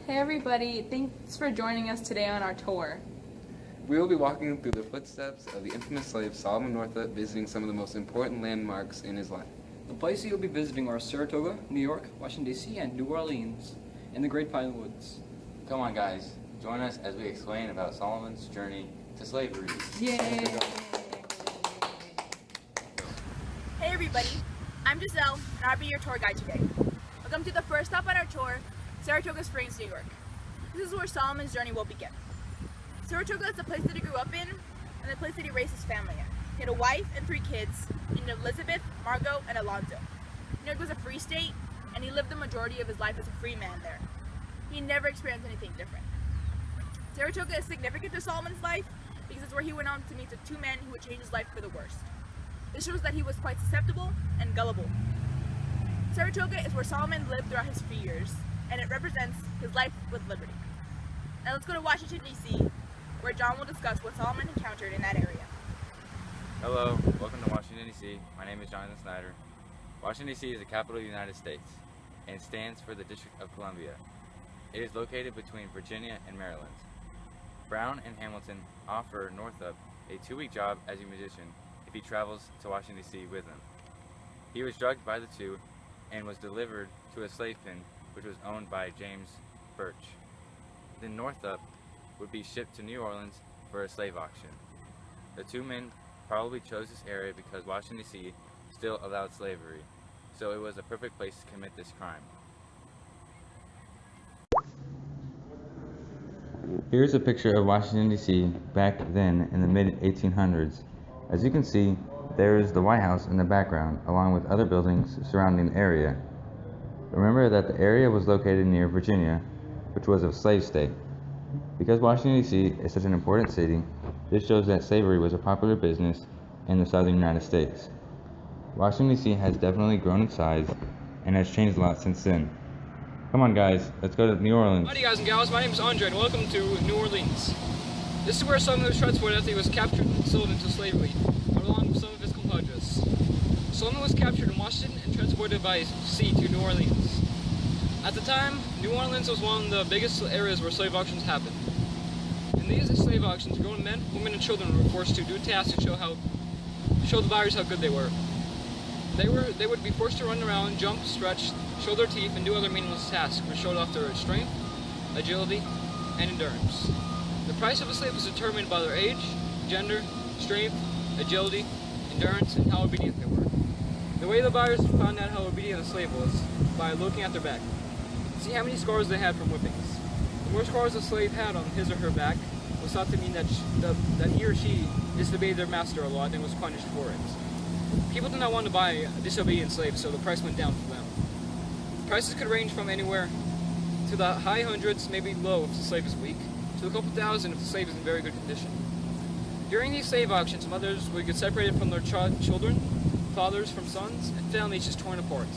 Hey everybody, thanks for joining us today on our tour. We will be walking through the footsteps of the infamous slave Solomon Northup, visiting some of the most important landmarks in his life. The places you'll be visiting are Saratoga, New York, Washington, D.C., and New Orleans, in the Great Pine Woods. Come on, guys. Join us as we explain about Solomon's journey to slavery. Yay! Hey everybody, I'm Giselle, and I'll be your tour guide today. Welcome to the first stop on our tour, Saratoga Springs, New York. This is where Solomon's journey will begin. Saratoga is the place that he grew up in, and the place that he raised his family in. He had a wife and 3 kids, named Elizabeth, Margot, and Alonzo. New York was a free state, and he lived the majority of his life as a free man there. He never experienced anything different. Saratoga is significant to Solomon's life because it's where he went on to meet the 2 men who would change his life for the worst. This shows that he was quite susceptible and gullible. Saratoga is where Solomon lived throughout his free years, and it represents his life with liberty. Now let's go to Washington, D.C., where John will discuss what Solomon encountered in that area. Hello, welcome to Washington, D.C. My name is Jonathan Snyder. Washington, D.C. is the capital of the United States and stands for the District of Columbia. It is located between Virginia and Maryland. Brown and Hamilton offer Northup a 2-week job as a musician if he travels to Washington, D.C. with them. He was drugged by the 2 and was delivered to a slave pen which was owned by James Birch. Then Northup would be shipped to New Orleans for a slave auction. The 2 men probably chose this area because Washington, D.C. still allowed slavery, so it was a perfect place to commit this crime. Here's a picture of Washington, D.C. back then in the mid-1800s. As you can see, there is the White House in the background, along with other buildings surrounding the area. Remember that the area was located near Virginia, which was a slave state. Because Washington, D.C. is such an important city, this shows that slavery was a popular business in the southern United States. Washington, D.C. has definitely grown in size and has changed a lot since then. Come on guys, let's go to New Orleans. Howdy guys and gals, my name is Andre and welcome to New Orleans. This is where Solomon was transported after he was captured and sold into slavery, along with some of his compadres. Solomon was captured in Washington and transported by sea to New Orleans. At the time, New Orleans was one of the biggest areas where slave auctions happened. In these slave auctions, grown men, women, and children were forced to do tasks to show the buyers how good they were. They would be forced to run around, jump, stretch, show their teeth, and do other meaningless tasks which showed off their strength, agility, and endurance. The price of a slave was determined by their age, gender, strength, agility, endurance, and how obedient they were. The way the buyers found out how obedient a slave was by looking at their back. See how many scars they had from whippings. The more scars a slave had on his or her back was thought to mean that he or she disobeyed their master a lot and was punished for it. People did not want to buy disobedient slaves, so the price went down for them. Prices could range from anywhere to the high hundreds, maybe low if the slave is weak, to a couple thousand if the slave is in very good condition. During these slave auctions, mothers would get separated from their children, fathers from sons, and families just torn apart.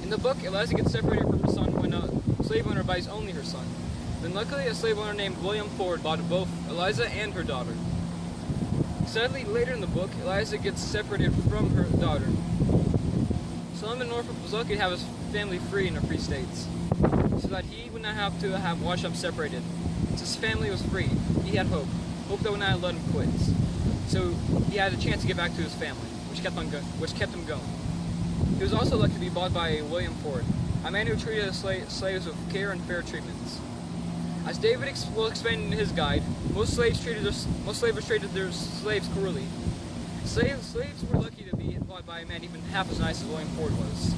In the book, Eliza gets separated from her son when a slave owner buys only her son. Then luckily, a slave owner named William Ford bought both Eliza and her daughter. Sadly, later in the book, Eliza gets separated from her daughter. Solomon Northup was lucky to have his family free in the free states, so that he would not have to watch them separated. Since his family was free, he had hope that would not let him quit. So he had a chance to get back to his family, which kept him going. He was also lucky to be bought by William Ford, a man who treated his slaves with care and fair treatments. As David will explain in his guide, most slavers treated their slaves cruelly. Slaves were lucky to be bought by a man even half as nice as William Ford was.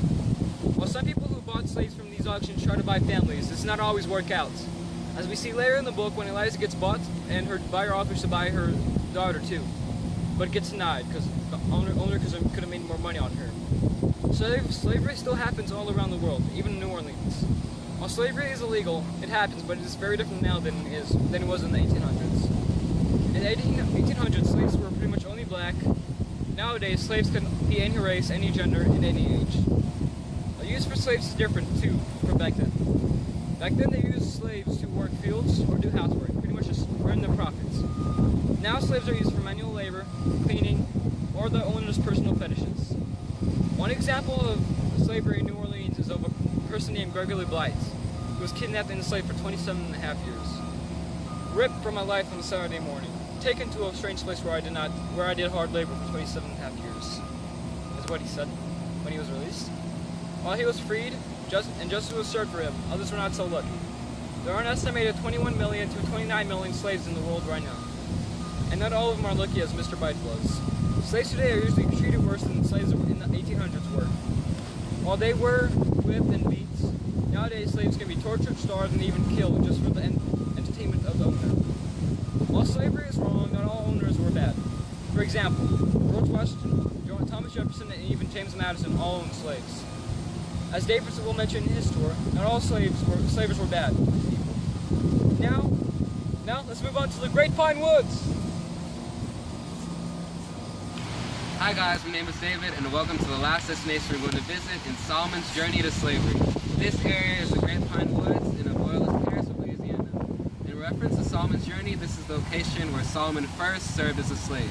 While some people who bought slaves from these auctions try to buy families, this does not always work out. As we see later in the book, when Eliza gets bought and her buyer offers to buy her daughter too, but gets denied because the owner could have made more money on her. Slavery still happens all around the world, even in New Orleans. While slavery is illegal, it happens, but it is very different now than it was in the 1800s. In the 1800s, slaves were pretty much only black. Nowadays, slaves can be any race, any gender, and any age. The use for slaves is different too from back then. Back then, they used slaves to work fields or do housework, pretty much just earn their profits. Now, slaves are used for manual labor, cleaning, or the owner's personal fetishes. One example of slavery in New Orleans is of a person named Gregory Blythe, was kidnapped and enslaved for 27 and a half years. Ripped from my life on a Saturday morning. Taken to a strange place where I did hard labor for 27 and a half years. Is what he said when he was released. While he was freed, justice was served for him. Others were not so lucky. There are an estimated 21 million to 29 million slaves in the world right now. And not all of them are lucky as Mr. Byte was. Slaves today are usually treated worse than slaves in the 1800s were. While they were whipped and beat, nowadays slaves can be tortured, starved, and even killed just for the entertainment of the owner. While slavery is wrong, not all owners were bad. For example, George Washington, Thomas Jefferson, and even James Madison all owned slaves. As Davidson will mention in his tour, not all slavers were bad people. Now let's move on to the Great Pine Woods. Hi guys, my name is David and welcome to the last destination we're going to visit in Solomon's Journey to Slavery. This area is the Great Pine Woods in the oilless Paris of Louisiana. In reference to Solomon's Journey, this is the location where Solomon first served as a slave.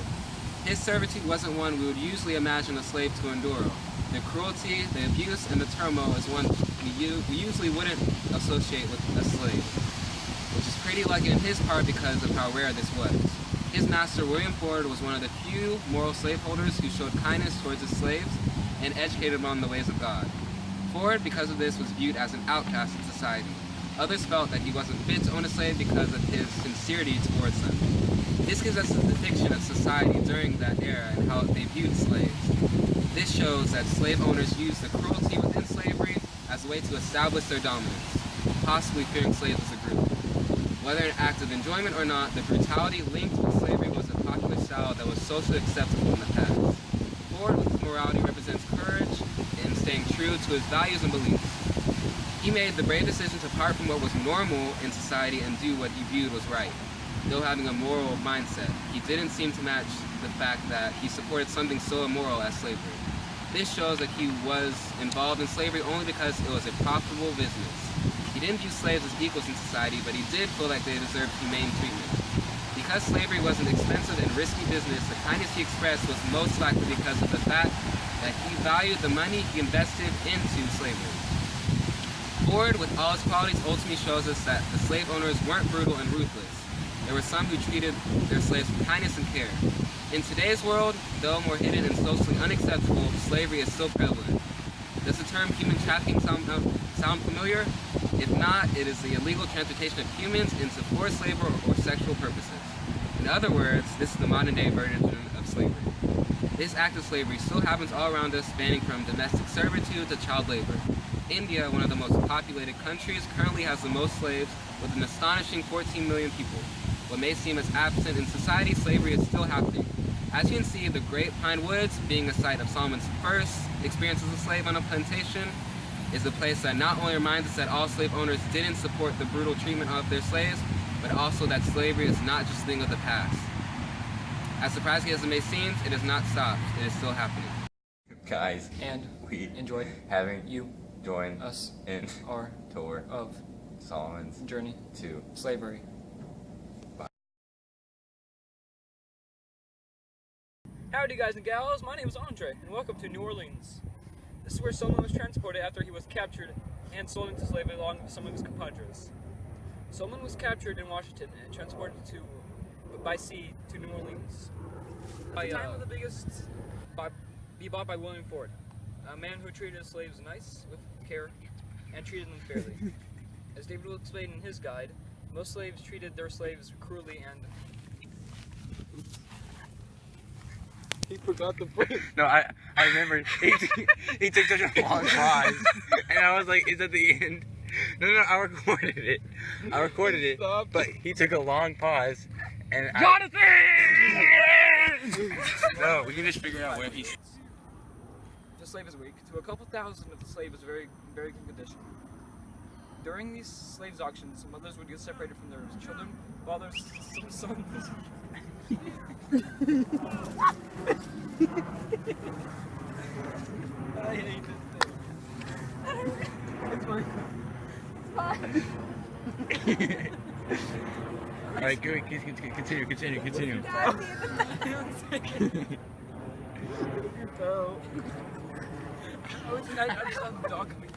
His servitude wasn't one we would usually imagine a slave to endure. The cruelty, the abuse, and the turmoil is one we usually wouldn't associate with a slave, which is pretty lucky on his part because of how rare this was. His master, William Ford, was one of the few moral slaveholders who showed kindness towards his slaves and educated them on the ways of God. Ford, because of this, was viewed as an outcast in society. Others felt that he wasn't fit to own a slave because of his sincerity towards them. This gives us a depiction of society during that era and how they viewed slaves. This shows that slave owners used the cruelty within slavery as a way to establish their dominance, possibly fearing slaves as a group. Whether an act of enjoyment or not, the brutality linked with slavery was a popular style that was socially acceptable in the past. Ford, with his morality, represents courage in staying true to his values and beliefs. He made the brave decision to part from what was normal in society and do what he viewed was right. Though having a moral mindset, he didn't seem to match the fact that he supported something so immoral as slavery. This shows that he was involved in slavery only because it was a profitable business. He didn't view slaves as equals in society, but he did feel like they deserved humane treatment. Because slavery was an expensive and risky business, the kindness he expressed was most likely because of the fact that he valued the money he invested into slavery. Ford, with all his qualities, ultimately shows us that the slave owners weren't brutal and ruthless. There were some who treated their slaves with kindness and care. In today's world, though more hidden and socially unacceptable, slavery is still prevalent. Does the term human trafficking sound familiar? If not, it is the illegal transportation of humans into forced labor or sexual purposes. In other words, this is the modern-day version of slavery. This act of slavery still happens all around us, spanning from domestic servitude to child labor. India, one of the most populated countries, currently has the most slaves, with an astonishing 14 million people. What may seem as absent in society, slavery is still happening. As you can see, the Great Pine Woods, being a site of Solomon's first experience as a slave on a plantation, is a place that not only reminds us that all slave owners didn't support the brutal treatment of their slaves, but also that slavery is not just a thing of the past. As surprising as it may seem, it has not stopped. It is still happening. Guys, And we enjoyed having you join us in our tour of Solomon's journey to slavery. Howdy guys and gals, my name is Andre, and welcome to New Orleans. This is where Solomon was transported after he was captured and sold into slavery along with some of his compadres. Solomon was captured in Washington and transported by sea to New Orleans. By be bought by William Ford, a man who treated his slaves nice, with care, and treated them fairly. As David will explain in his guide, most slaves treated their slaves cruelly and... He forgot the point. No, I remember he took such a long pause, and I was like, "Is that the end?" No, I recorded it, but he took a long pause, and Jonathan! No, we can just figure out where he's. The slave is weak. To a couple thousand of the slave is very good condition. During these slaves auctions, mothers would get separated from their children, fathers, some sons. I hate this thing. It's fine. Alright, good. Continue. Your toe. I just saw the dog coming.